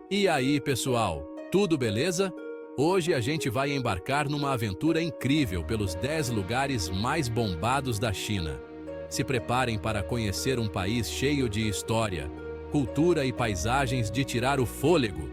E aí, pessoal, tudo beleza? Hoje a gente vai embarcar numa aventura incrível pelos 10 lugares mais bombados da China. Se preparem para conhecer um país cheio de história, cultura e paisagens de tirar o fôlego.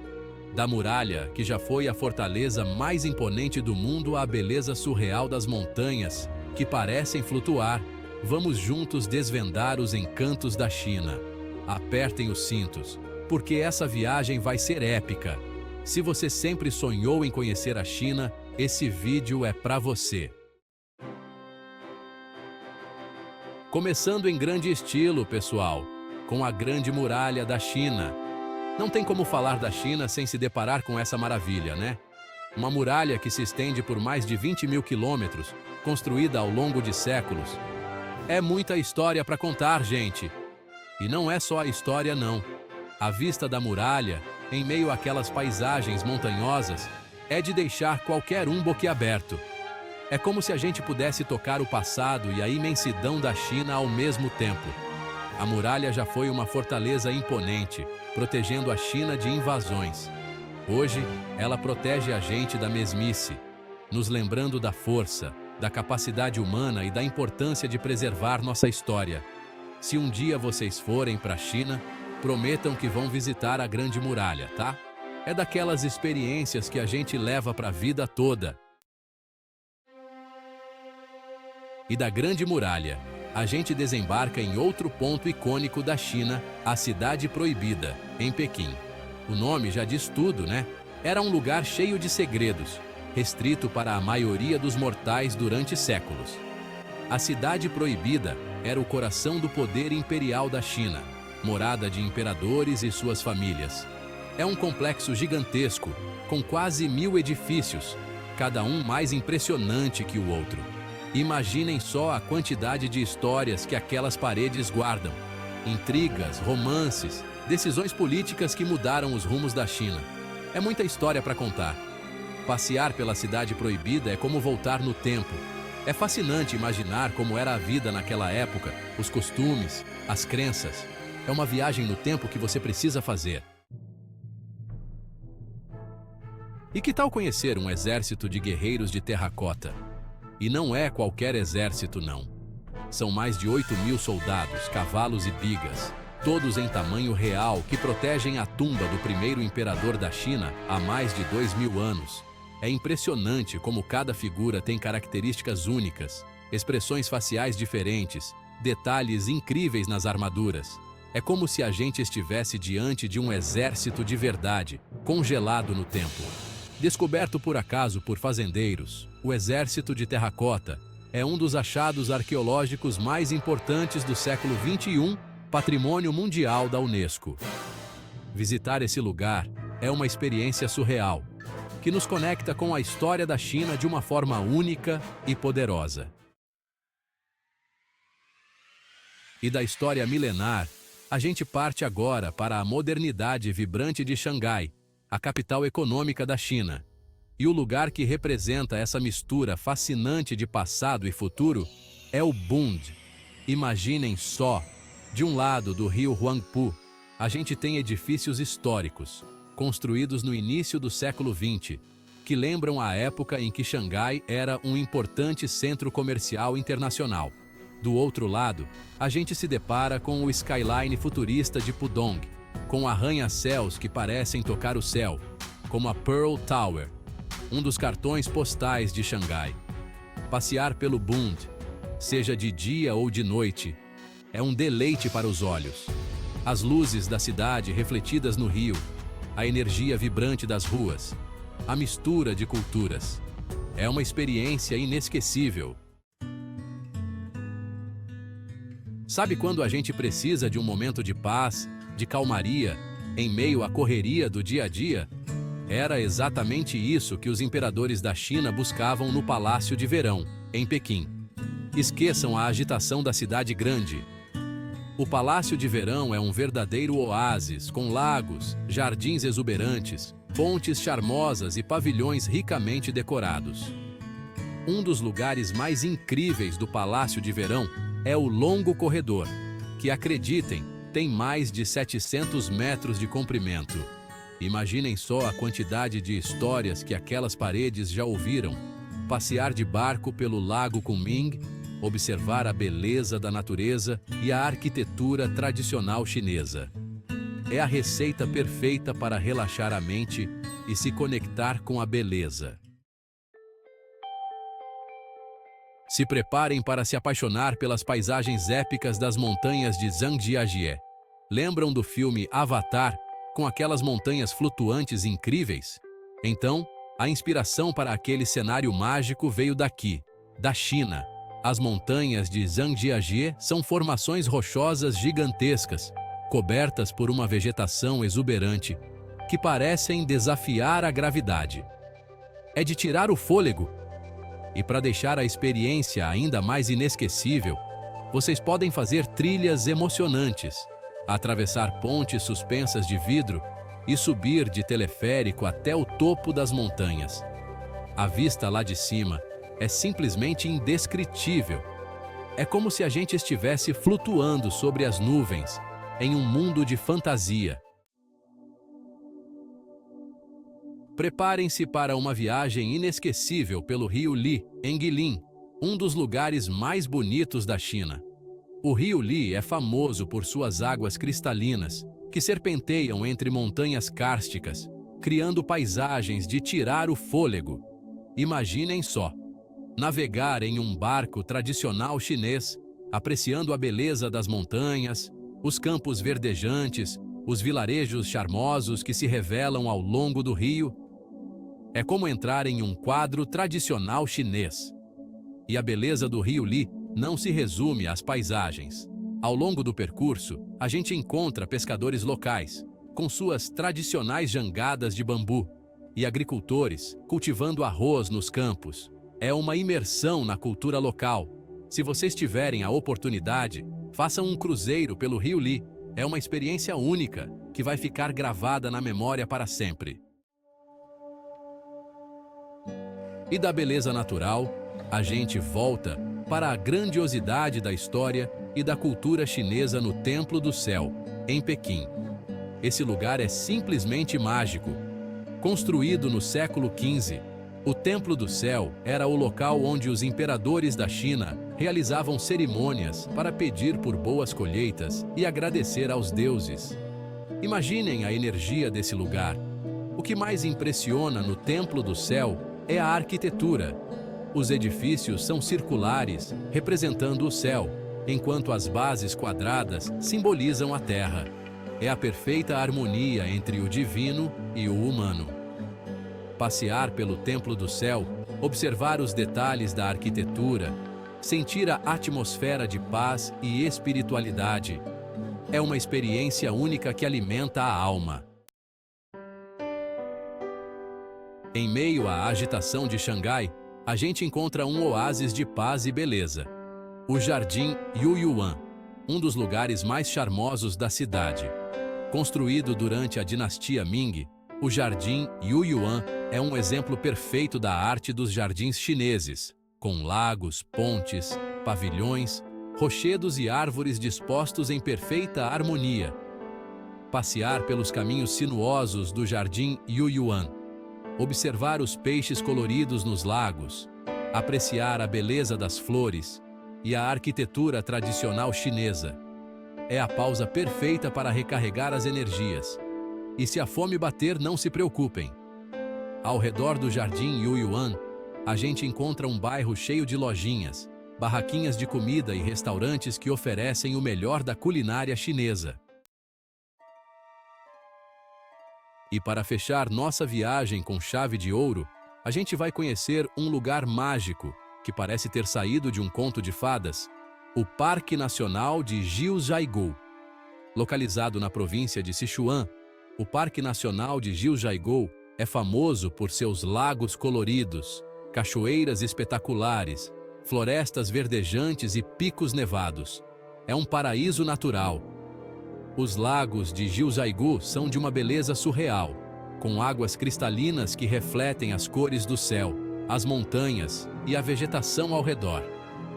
Da muralha, que já foi a fortaleza mais imponente do mundo, à beleza surreal das montanhas, que parecem flutuar, vamos juntos desvendar os encantos da China. Apertem os cintos, porque essa viagem vai ser épica. Se você sempre sonhou em conhecer a China, esse vídeo é para você. Começando em grande estilo, pessoal, com a Grande Muralha da China. Não tem como falar da China sem se deparar com essa maravilha, né? Uma muralha que se estende por mais de 20 mil quilômetros, construída ao longo de séculos. É muita história para contar, gente. E não é só a história, não. A vista da muralha, em meio àquelas paisagens montanhosas, é de deixar qualquer um boquiaberto. É como se a gente pudesse tocar o passado e a imensidão da China ao mesmo tempo. A muralha já foi uma fortaleza imponente, protegendo a China de invasões. Hoje, ela protege a gente da mesmice, nos lembrando da força, da capacidade humana e da importância de preservar nossa história. Se um dia vocês forem para a China, prometam que vão visitar a Grande Muralha, tá? É daquelas experiências que a gente leva para a vida toda. E da Grande Muralha, a gente desembarca em outro ponto icônico da China, a Cidade Proibida, em Pequim. O nome já diz tudo, né? Era um lugar cheio de segredos, restrito para a maioria dos mortais durante séculos. A Cidade Proibida era o coração do poder imperial da China, morada de imperadores e suas famílias. É um complexo gigantesco, com quase 1000 edifícios, cada um mais impressionante que o outro. Imaginem só a quantidade de histórias que aquelas paredes guardam. Intrigas, romances, decisões políticas que mudaram os rumos da China. É muita história para contar. Passear pela Cidade Proibida é como voltar no tempo. É fascinante imaginar como era a vida naquela época, os costumes, as crenças. É uma viagem no tempo que você precisa fazer. E que tal conhecer um exército de guerreiros de terracota? E não é qualquer exército, não. São mais de 8.000 soldados, cavalos e bigas, todos em tamanho real, que protegem a tumba do primeiro imperador da China há mais de 2000 anos. É impressionante como cada figura tem características únicas, expressões faciais diferentes, detalhes incríveis nas armaduras. É como se a gente estivesse diante de um exército de verdade, congelado no tempo. Descoberto por acaso por fazendeiros, o Exército de Terracota é um dos achados arqueológicos mais importantes do século XXI, Patrimônio Mundial da Unesco. Visitar esse lugar é uma experiência surreal, que nos conecta com a história da China de uma forma única e poderosa. E da história milenar, a gente parte agora para a modernidade vibrante de Xangai, a capital econômica da China. E o lugar que representa essa mistura fascinante de passado e futuro é o Bund. Imaginem só, de um lado do rio Huangpu, a gente tem edifícios históricos, construídos no início do século XX, que lembram a época em que Xangai era um importante centro comercial internacional. Do outro lado, a gente se depara com o skyline futurista de Pudong, com arranha-céus que parecem tocar o céu, como a Pearl Tower, um dos cartões postais de Xangai. Passear pelo Bund, seja de dia ou de noite, é um deleite para os olhos. As luzes da cidade refletidas no rio, a energia vibrante das ruas, a mistura de culturas. É uma experiência inesquecível. Sabe quando a gente precisa de um momento de paz, de calmaria, em meio à correria do dia a dia? Era exatamente isso que os imperadores da China buscavam no Palácio de Verão, em Pequim. Esqueçam a agitação da cidade grande. O Palácio de Verão é um verdadeiro oásis, com lagos, jardins exuberantes, pontes charmosas e pavilhões ricamente decorados. Um dos lugares mais incríveis do Palácio de Verão é o longo corredor, que, acreditem, tem mais de 700 metros de comprimento. Imaginem só a quantidade de histórias que aquelas paredes já ouviram. Passear de barco pelo Lago Kunming, observar a beleza da natureza e a arquitetura tradicional chinesa. É a receita perfeita para relaxar a mente e se conectar com a beleza. Se preparem para se apaixonar pelas paisagens épicas das montanhas de Zhangjiajie. Lembram do filme Avatar, com aquelas montanhas flutuantes incríveis? Então, a inspiração para aquele cenário mágico veio daqui, da China. As montanhas de Zhangjiajie são formações rochosas gigantescas, cobertas por uma vegetação exuberante, que parecem desafiar a gravidade. É de tirar o fôlego. E para deixar a experiência ainda mais inesquecível, vocês podem fazer trilhas emocionantes, atravessar pontes suspensas de vidro e subir de teleférico até o topo das montanhas. A vista lá de cima é simplesmente indescritível. É como se a gente estivesse flutuando sobre as nuvens, em um mundo de fantasia. Preparem-se para uma viagem inesquecível pelo rio Li, em Guilin, um dos lugares mais bonitos da China. O rio Li é famoso por suas águas cristalinas, que serpenteiam entre montanhas kársticas, criando paisagens de tirar o fôlego. Imaginem só, navegar em um barco tradicional chinês, apreciando a beleza das montanhas, os campos verdejantes, os vilarejos charmosos que se revelam ao longo do rio. É como entrar em um quadro tradicional chinês. E a beleza do rio Li não se resume às paisagens. Ao longo do percurso, a gente encontra pescadores locais, com suas tradicionais jangadas de bambu, e agricultores cultivando arroz nos campos. É uma imersão na cultura local. Se vocês tiverem a oportunidade, façam um cruzeiro pelo rio Li. É uma experiência única, que vai ficar gravada na memória para sempre. E da beleza natural, a gente volta para a grandiosidade da história e da cultura chinesa no Templo do Céu, em Pequim. Esse lugar é simplesmente mágico. Construído no século XV, o Templo do Céu era o local onde os imperadores da China realizavam cerimônias para pedir por boas colheitas e agradecer aos deuses. Imaginem a energia desse lugar. O que mais impressiona no Templo do Céu é a arquitetura. Os edifícios são circulares, representando o céu, enquanto as bases quadradas simbolizam a terra. É a perfeita harmonia entre o divino e o humano. Passear pelo Templo do Céu, observar os detalhes da arquitetura, sentir a atmosfera de paz e espiritualidade. É uma experiência única que alimenta a alma. Em meio à agitação de Xangai, a gente encontra um oásis de paz e beleza. O Jardim Yuyuan, um dos lugares mais charmosos da cidade. Construído durante a dinastia Ming, o Jardim Yuyuan é um exemplo perfeito da arte dos jardins chineses, com lagos, pontes, pavilhões, rochedos e árvores dispostos em perfeita harmonia. Passear pelos caminhos sinuosos do Jardim Yuyuan, observar os peixes coloridos nos lagos, apreciar a beleza das flores e a arquitetura tradicional chinesa. É a pausa perfeita para recarregar as energias. E se a fome bater, não se preocupem. Ao redor do Jardim Yuyuan, a gente encontra um bairro cheio de lojinhas, barraquinhas de comida e restaurantes que oferecem o melhor da culinária chinesa. E para fechar nossa viagem com chave de ouro, a gente vai conhecer um lugar mágico, que parece ter saído de um conto de fadas, o Parque Nacional de Jiuzhaigou. Localizado na província de Sichuan, o Parque Nacional de Jiuzhaigou é famoso por seus lagos coloridos, cachoeiras espetaculares, florestas verdejantes e picos nevados. É um paraíso natural. Os lagos de Jiuzhaigou são de uma beleza surreal, com águas cristalinas que refletem as cores do céu, as montanhas e a vegetação ao redor.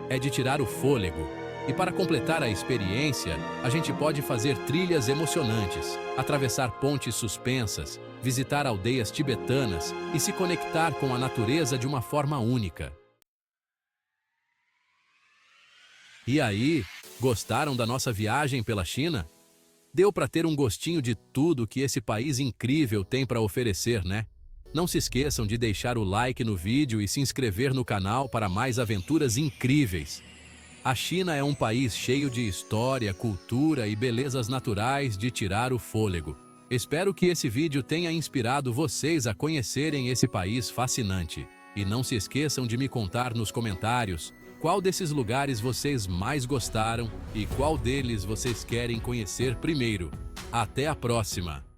É de tirar o fôlego. E para completar a experiência, a gente pode fazer trilhas emocionantes, atravessar pontes suspensas, visitar aldeias tibetanas e se conectar com a natureza de uma forma única. E aí, gostaram da nossa viagem pela China? Deu para ter um gostinho de tudo que esse país incrível tem para oferecer, né? Não se esqueçam de deixar o like no vídeo e se inscrever no canal para mais aventuras incríveis. A China é um país cheio de história, cultura e belezas naturais de tirar o fôlego. Espero que esse vídeo tenha inspirado vocês a conhecerem esse país fascinante. E não se esqueçam de me contar nos comentários qual desses lugares vocês mais gostaram e qual deles vocês querem conhecer primeiro. Até a próxima!